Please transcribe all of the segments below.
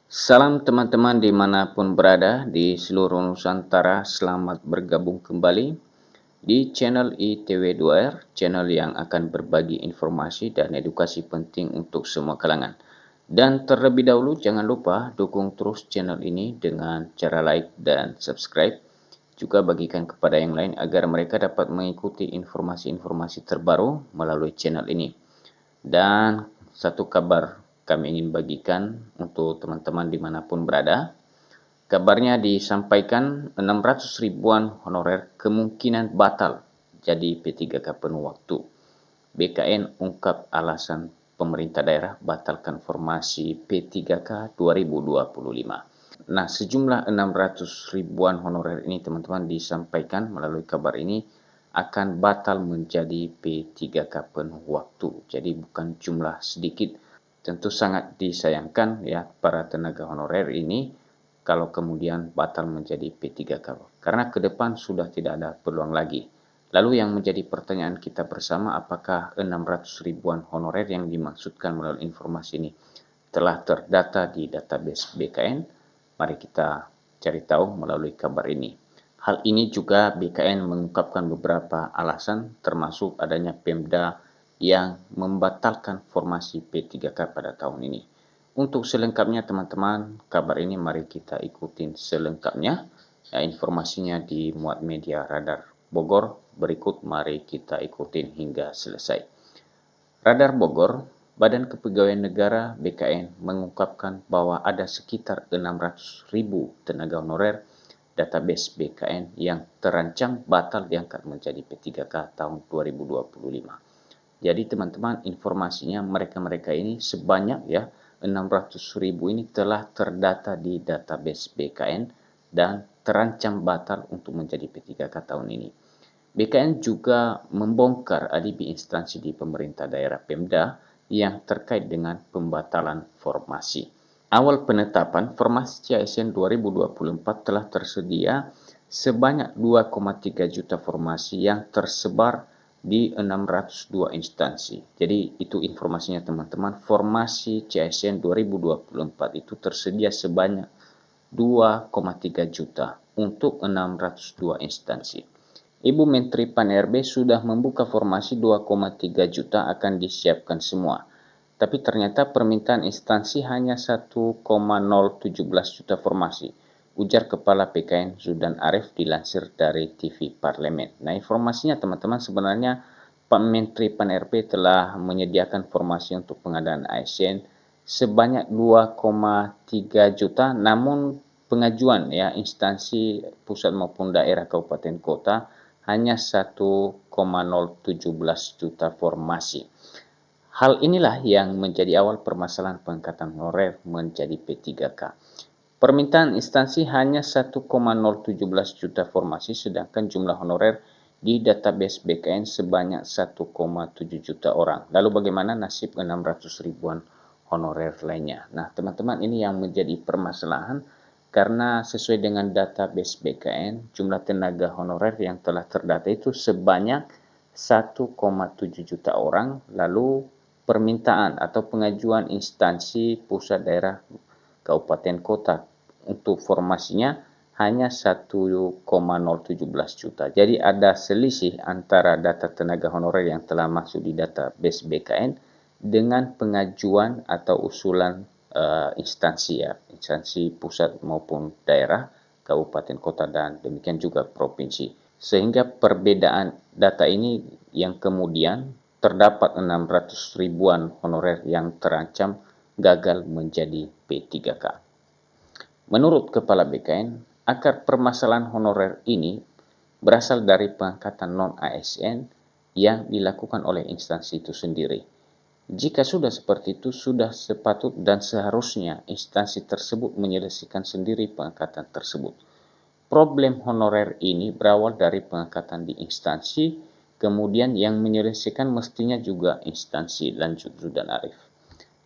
Salam teman-teman dimanapun berada di seluruh Nusantara, selamat bergabung kembali di channel ITW2R, channel yang akan berbagi informasi dan edukasi penting untuk semua kalangan. Dan terlebih dahulu jangan lupa dukung terus channel ini dengan cara like dan subscribe. Juga bagikan kepada yang lain agar mereka dapat mengikuti informasi-informasi terbaru melalui channel ini. Dan satu kabar kami ingin bagikan untuk teman-teman dimanapun berada. Kabarnya disampaikan 600 ribuan honorer kemungkinan batal jadi P3K penuh waktu. BKN ungkap alasan pemerintah daerah batalkan formasi P3K 2025. Nah, sejumlah 600 ribuan honorer ini teman-teman disampaikan melalui kabar ini akan batal menjadi P3K penuh waktu. Jadi bukan jumlah sedikit. Tentu sangat disayangkan ya para tenaga honorer ini kalau kemudian batal menjadi P3K. Karena ke depan sudah tidak ada peluang lagi. Lalu yang menjadi pertanyaan kita bersama, apakah 600 ribuan honorer yang dimaksudkan melalui informasi ini telah terdata di database BKN? Mari kita cari tahu melalui kabar ini. Hal ini juga BKN mengungkapkan beberapa alasan termasuk adanya Pemda yang membatalkan formasi P3K pada tahun ini. Untuk selengkapnya teman-teman, kabar ini mari kita ikutin selengkapnya. Ya, informasinya dimuat media Radar Bogor. Berikut mari kita ikutin hingga selesai. Radar Bogor, Badan Kepegawaian Negara (BKN) mengungkapkan bahwa ada sekitar 600.000 tenaga honorer database BKN yang terancam batal diangkat menjadi P3K tahun 2025. Jadi teman-teman, informasinya mereka-mereka ini sebanyak ya 600.000 ini telah terdata di database BKN dan terancam batal untuk menjadi P3K tahun ini. BKN juga membongkar alibi instansi di pemerintah daerah Pemda yang terkait dengan pembatalan formasi. Awal penetapan formasi CASN 2024 telah tersedia sebanyak 2,3 juta formasi yang tersebar di 602 instansi. Jadi itu informasinya teman-teman, formasi CASN 2024 itu tersedia sebanyak 2,3 juta untuk 602 instansi. Ibu Menteri Pan-RB sudah membuka formasi 2,3 juta akan disiapkan semua. Tapi ternyata permintaan instansi hanya 1,017 juta formasi. Ujar Kepala PKN Zudan Arif dilansir dari TV Parlemen. Nah, informasinya teman-teman sebenarnya Pak Menteri Pan-RB telah menyediakan formasi untuk pengadaan ASN sebanyak 2,3 juta, namun pengajuan ya instansi pusat maupun daerah kabupaten kota hanya 1,017 juta formasi. Hal inilah yang menjadi awal permasalahan pengangkatan honorer menjadi P3K. Permintaan instansi hanya 1,017 juta formasi, sedangkan jumlah honorer di database BKN sebanyak 1,7 juta orang. Lalu bagaimana nasib 600 ribuan honorer lainnya? Nah, teman-teman, ini yang menjadi permasalahan karena sesuai dengan database BKN, jumlah tenaga honorer yang telah terdata itu sebanyak 1,7 juta orang, lalu permintaan atau pengajuan instansi pusat daerah kabupaten kota untuk formasinya hanya 1,017 juta. Jadi ada selisih antara data tenaga honorer yang telah masuk di database BKN dengan pengajuan atau usulan instansi ya, instansi pusat maupun daerah, kabupaten kota dan demikian juga provinsi. Sehingga perbedaan data ini yang kemudian terdapat 600 ribuan honorer yang terancam gagal menjadi P3K. Menurut Kepala BKN, akar permasalahan honorer ini berasal dari pengangkatan non-ASN yang dilakukan oleh instansi itu sendiri. Jika sudah seperti itu, sudah sepatut dan seharusnya instansi tersebut menyelesaikan sendiri pengangkatan tersebut. Problem honorer ini berawal dari pengangkatan di instansi, kemudian yang menyelesaikan mestinya juga instansi, lanjut Zudan Arif.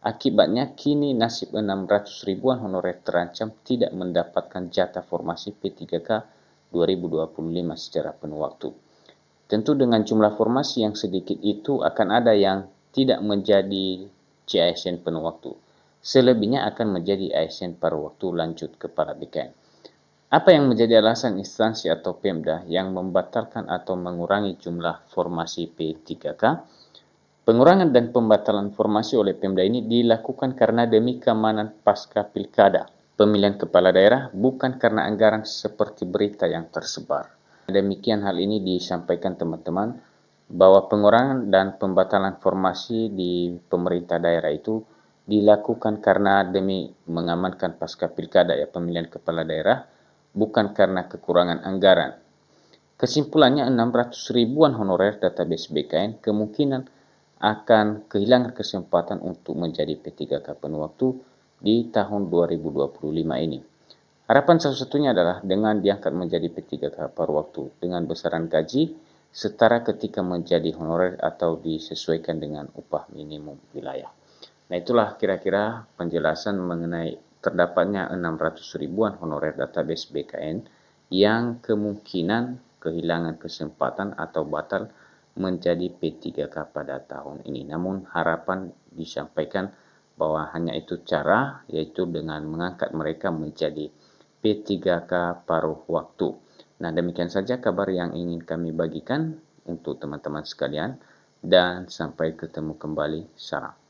Akibatnya kini nasib 600 ribuan honorer terancam tidak mendapatkan jatah formasi P3K 2025 secara penuh waktu. Tentu dengan jumlah formasi yang sedikit itu akan ada yang tidak menjadi CASN penuh waktu. Selebihnya akan menjadi ASN paruh waktu lanjut kepala BKN. Apa yang menjadi alasan instansi atau Pemda yang membatalkan atau mengurangi jumlah formasi P3K? Pengurangan dan pembatalan formasi oleh Pemda ini dilakukan karena demi keamanan pasca pilkada pemilihan kepala daerah, bukan karena anggaran seperti berita yang tersebar. Demikian hal ini disampaikan teman-teman bahwa pengurangan dan pembatalan formasi di pemerintah daerah itu dilakukan karena demi mengamankan pasca pilkada ya pemilihan kepala daerah, bukan karena kekurangan anggaran. Kesimpulannya 600 ribuan honorer database BKN kemungkinan akan kehilangan kesempatan untuk menjadi P3K penuh waktu di tahun 2025 ini. Harapan satu-satunya adalah dengan diangkat menjadi P3K paruh waktu dengan besaran gaji setara ketika menjadi honorer atau disesuaikan dengan upah minimum wilayah. Nah, itulah kira-kira penjelasan mengenai terdapatnya 600 ribuan honorer database BKN yang kemungkinan kehilangan kesempatan atau batal menjadi P3K pada tahun ini. Namun harapan disampaikan bahwa hanya itu cara, yaitu dengan mengangkat mereka menjadi P3K paruh waktu. Nah, demikian saja kabar yang ingin kami bagikan untuk teman-teman sekalian dan sampai ketemu kembali. Salam.